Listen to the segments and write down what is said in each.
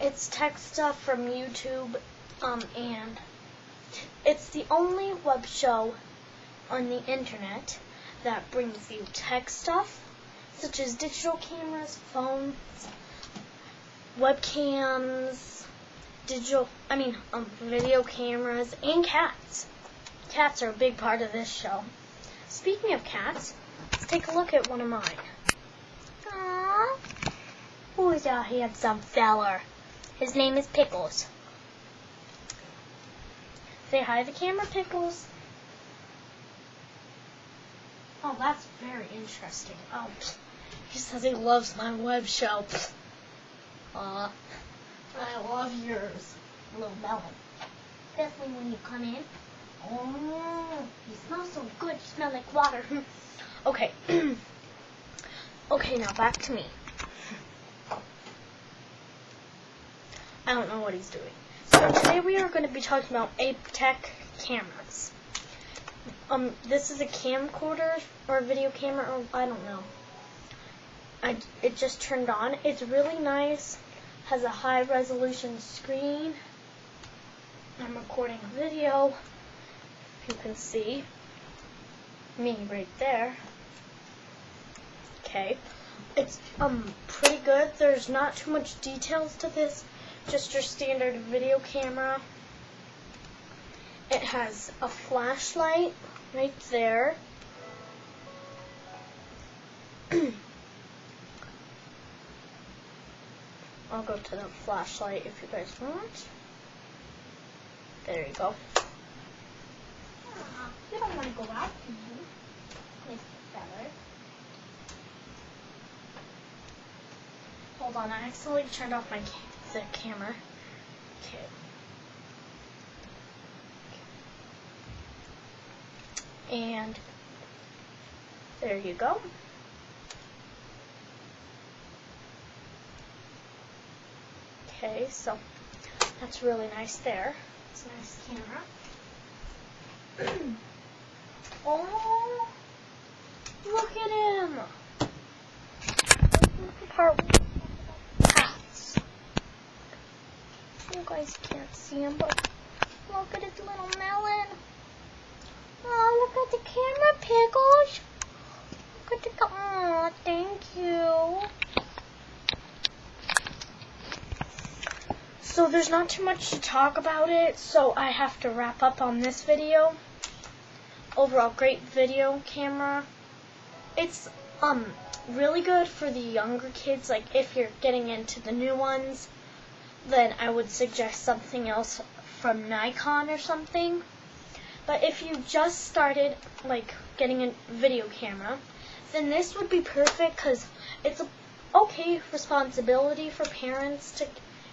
It's tech stuff from YouTube, and it's the only web show on the internet that brings you tech stuff, such as digital cameras, phones, webcams, video cameras, and cats. Cats are a big part of this show. Speaking of cats, let's take a look at one of mine. Aww. Who's a handsome feller? His name is Pickles. Say hi to the camera, Pickles. Oh, that's very interesting. Oh, he says he loves my web show. I love yours, little melon. Definitely when you come in. Oh, you smell so good. You smell like water. Okay. Okay, now back to me. I don't know what he's doing. So today we are going to be talking about aiptek cameras. This is a camcorder or a video camera, or I don't know. It just turned on. It's really nice. Has a high resolution screen. I'm recording a video. You can see me right there. Okay. It's pretty good. There's not too much details to this. Just your standard video camera. It has a flashlight right there. I'll go to the flashlight if you guys want. There you go. You don't want to go out, do you? Feather. Hold on, I accidentally turned off the camera. Okay. And there you go. Okay, so that's really nice there. It's a nice camera. Oh, look at him. Look at part cats. You guys can't see him, but look at his little melon. Oh, look at the camera, Pickles. Look at the oh, thank you. So there's not too much to talk about it, so I have to wrap up on this video. Overall, great video camera. It's really good for the younger kids. Like if you're getting into the new ones, then I would suggest something else from Nikon or something. But if you just started like getting a video camera, then this would be perfect because it's a okay responsibility for parents to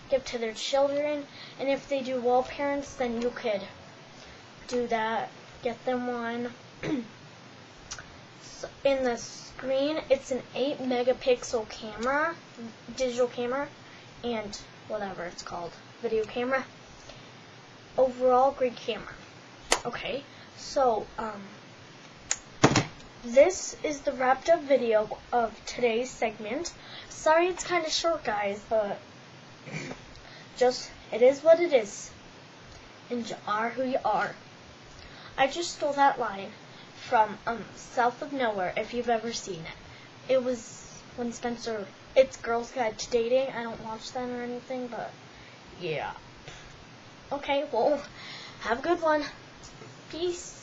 give to their children, and if they do well, parents, then you could do that. Get them one. So in the screen, it's an 8 megapixel camera, digital camera, and whatever it's called, video camera. Overall, great camera. Okay, so this is the wrapped up video of today's segment. Sorry it's kind of short, guys, but it is what it is. And you are who you are. I just stole that line from South of Nowhere, if you've ever seen it. It was when Spencer, it's Girls Guide to Dating. I don't watch them or anything, but yeah. Okay, well, have a good one. Peace.